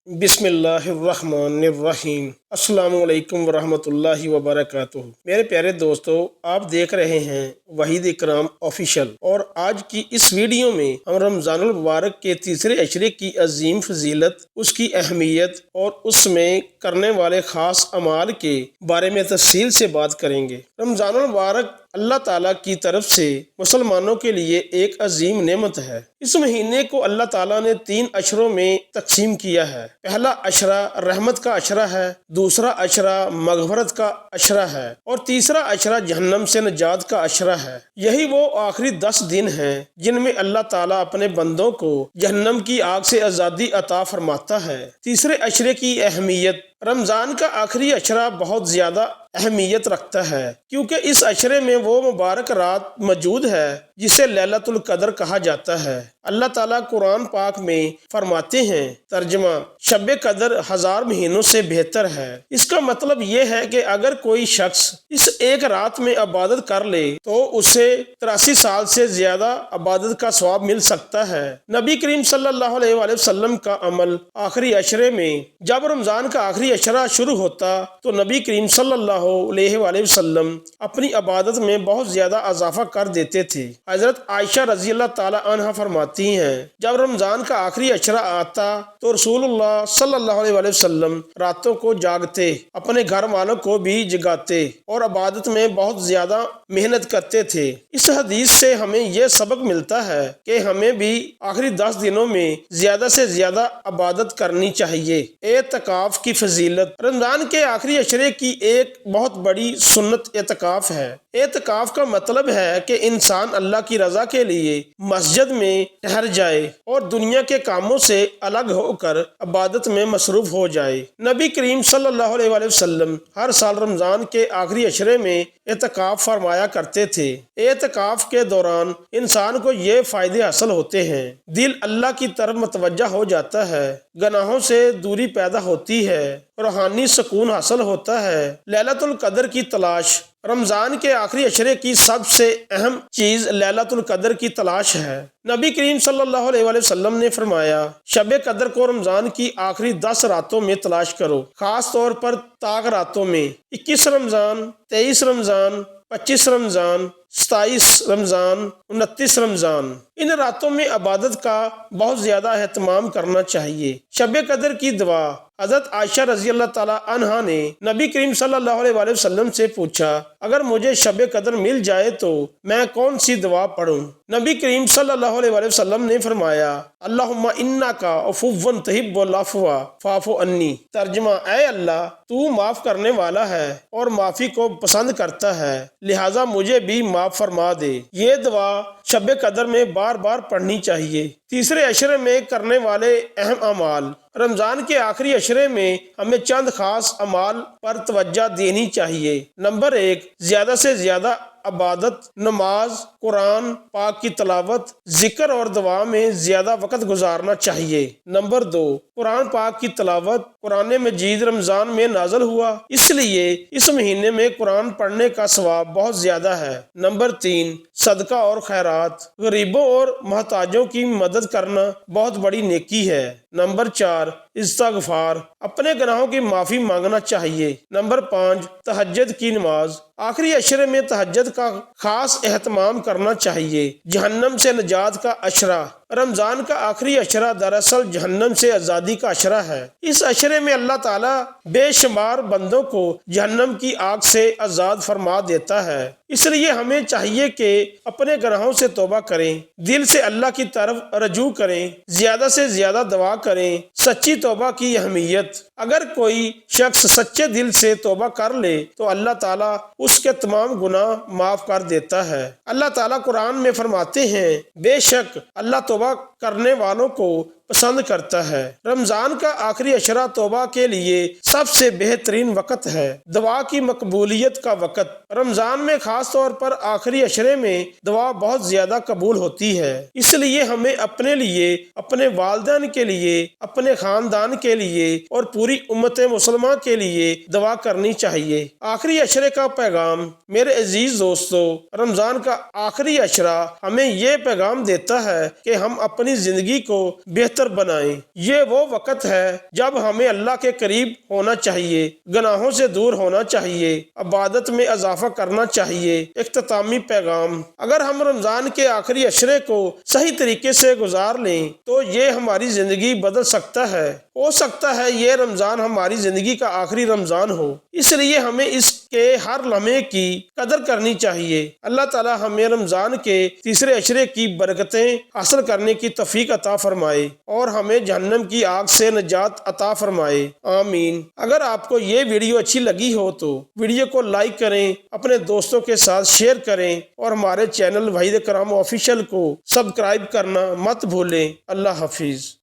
بسم اللہ الرحمن الرحیم۔ السلام علیکم ورحمۃ اللہ وبرکاتہ۔ میرے پیارے دوستو، آپ دیکھ رہے ہیں وحید اکرام آفیشل، اور آج کی اس ویڈیو میں ہم رمضان المبارک کے تیسرے عشرے کی عظیم فضیلت، اس کی اہمیت اور اس میں کرنے والے خاص اعمال کے بارے میں تفصیل سے بات کریں گے۔ رمضان المبارک اللہ تعالیٰ کی طرف سے مسلمانوں کے لیے ایک عظیم نعمت ہے۔ اس مہینے کو اللہ تعالیٰ نے 3 عشروں میں تقسیم کیا ہے۔ پہلا عشرہ رحمت کا عشرہ ہے، دوسرا عشرہ مغفرت کا عشرہ ہے، اور تیسرا عشرہ جہنم سے نجات کا عشرہ ہے۔ یہی وہ آخری 10 دن ہیں جن میں اللہ تعالیٰ اپنے بندوں کو جہنم کی آگ سے آزادی عطا فرماتا ہے۔ تیسرے عشرے کی اہمیت۔ رمضان کا آخری عشرہ بہت زیادہ اہمیت رکھتا ہے کیونکہ اس عشرے میں وہ مبارک رات موجود ہے جسے لیلۃ القدر کہا جاتا ہے۔ اللہ تعالیٰ قرآن پاک میں فرماتے ہیں، ترجمہ: شب قدر 1000 مہینوں سے بہتر ہے۔ اس کا مطلب یہ ہے کہ اگر کوئی شخص اس ایک رات میں عبادت کر لے تو اسے 83 سال سے زیادہ عبادت کا ثواب مل سکتا ہے۔ نبی کریم صلی اللہ علیہ وآلہ وسلم کا عمل آخری عشرے میں، جب رمضان کا آخری عشرہ شروع ہوتا تو نبی کریم صلی اللہ علیہ وآلہ وسلم اپنی عبادت میں بہت زیادہ اضافہ کر دیتے تھے۔ حضرت عائشہ رضی اللہ تعالی عنہ فرماتی ہیں، جب رمضان کا آخری عشرہ آتا تو رسول اللہ صلی اللہ علیہ وآلہ وسلم راتوں کو جاگتے، اپنے گھر والوں کو بھی جگاتے اور عبادت میں بہت زیادہ محنت کرتے تھے۔ اس حدیث سے ہمیں یہ سبق ملتا ہے کہ ہمیں بھی آخری 10 دنوں میں زیادہ سے زیادہ عبادت کرنی چاہیے۔ اعتکاف کی فضیلت۔ رمضان کے آخری عشرے کی ایک بہت بڑی سنت اعتکاف ہے۔ اعتکاف کا مطلب ہے کہ انسان اللہ کی رضا کے لیے مسجد میں ٹھہر جائے اور دنیا کے کاموں سے الگ ہو کر عبادت میں مصروف ہو جائے۔ نبی کریم صلی اللہ علیہ وآلہ وسلم ہر سال رمضان کے آخری عشرے میں اعتکاف فرمایا کرتے تھے۔ اعتکاف کے دوران انسان کو یہ فائدے حاصل ہوتے ہیں: دل اللہ کی طرف متوجہ ہو جاتا ہے، گناہوں سے دوری پیدا ہوتی ہے، روحانی سکون حاصل ہوتا ہے، لیلۃ القدر کی تلاش۔ رمضان کے آخری عشرے کی سب سے اہم چیز لیلۃ القدر کی تلاش ہے۔ نبی کریم صلی اللہ علیہ وآلہ وسلم نے فرمایا، شب قدر کو رمضان کی آخری 10 راتوں میں تلاش کرو، خاص طور پر طاق راتوں میں: 21 رمضان، 23 رمضان، 25 رمضان، 27 رمضان، 29 رمضان۔ ان راتوں میں عبادت کا بہت زیادہ اہتمام کرنا چاہیے۔ شب قدر کی دعا۔ حضرت عائشہ رضی اللہ تعالیٰ عنہا نے نبی کریم صلی اللہ علیہ وآلہ وسلم سے پوچھا، اگر مجھے شب قدر مل جائے تو میں کون سی دعا پڑھوں؟ نبی کریم صلی اللہ علیہ وآلہ وسلم نے فرمایا، اللہم انکا عفو تحب العفو فاعف عنی۔ ترجمہ: اے اللہ، تو معاف کرنے والا ہے اور معافی کو پسند کرتا ہے، لہٰذا مجھے بھی معاف فرما دے۔ یہ دعا شب قدر میں بار بار پڑھنی چاہیے۔ تیسرے عشرے میں کرنے والے اہم اعمال۔ رمضان کے آخری عشرے میں ہمیں چند خاص اعمال پر توجہ دینی چاہیے۔ نمبر 1، زیادہ سے زیادہ عبادت، نماز، قرآن پاک کی تلاوت، ذکر اور دعا میں زیادہ وقت گزارنا چاہیے۔ نمبر 2، قرآن پاک کی تلاوت۔ قرآن مجید رمضان میں نازل ہوا، اس لیے اس مہینے میں قرآن پڑھنے کا ثواب بہت زیادہ ہے۔ نمبر 3، صدقہ اور خیرات۔ غریبوں اور محتاجوں کی مدد کرنا بہت بڑی نیکی ہے۔ نمبر 4، استغفار، اپنے گناہوں کی معافی مانگنا چاہیے۔ نمبر 5، تہجد کی نماز۔ آخری عشرے میں تہجد کا خاص اہتمام کرنا چاہیے۔ جہنم سے نجات کا عشرہ۔ رمضان کا آخری عشرہ دراصل جہنم سے آزادی کا عشرہ ہے۔ اس عشرے میں اللہ تعالیٰ بے شمار بندوں کو جہنم کی آگ سے آزاد فرما دیتا ہے۔ اس لیے ہمیں چاہیے کہ اپنے گناہوں سے توبہ کریں، دل سے اللہ کی طرف رجوع کریں، زیادہ سے زیادہ دعا کریں۔ سچی توبہ کی اہمیت۔ اگر کوئی شخص سچے دل سے توبہ کر لے تو اللہ تعالیٰ اس کے تمام گناہ معاف کر دیتا ہے۔ اللہ تعالیٰ قرآن میں فرماتے ہیں، بے شک اللہ توبہ کرنے والوں کو پسند کرتا ہے۔ رمضان کا آخری عشرہ توبہ کے لیے سب سے بہترین وقت ہے۔ دعا کی مقبولیت کا وقت۔ رمضان میں خاص طور پر آخری عشرے میں دعا بہت زیادہ قبول ہوتی ہے، اس لیے ہمیں اپنے لیے، اپنے والدین کے لیے، اپنے خاندان کے لیے اور پوری امت مسلمہ کے لیے دعا کرنی چاہیے۔ آخری عشرے کا پیغام۔ میرے عزیز دوستو، رمضان کا آخری عشرہ ہمیں یہ پیغام دیتا ہے کہ ہم اپنی زندگی کو بہتر بہتر بنائیں۔ یہ وہ وقت ہے جب ہمیں اللہ کے قریب ہونا چاہیے، گناہوں سے دور ہونا چاہیے، عبادت میں اضافہ کرنا چاہیے۔ اختتامی پیغام: اگر ہم رمضان کے آخری عشرے کو صحیح طریقے سے گزار لیں تو یہ ہماری زندگی بدل سکتا ہے۔ ہو سکتا ہے یہ رمضان ہماری زندگی کا آخری رمضان ہو، اس لیے ہمیں اس کے ہر لمحے کی قدر کرنی چاہیے۔ اللہ تعالی ہمیں رمضان کے تیسرے عشرے کی برکتیں حاصل کرنے کی توفیق عطا فرمائے اور ہمیں جہنم کی آگ سے نجات عطا فرمائے، آمین۔ اگر آپ کو یہ ویڈیو اچھی لگی ہو تو ویڈیو کو لائک کریں، اپنے دوستوں کے ساتھ شیئر کریں اور ہمارے چینل وحید اکرام آفیشیل کو سبسکرائب کرنا مت بھولیں۔ اللہ حافظ۔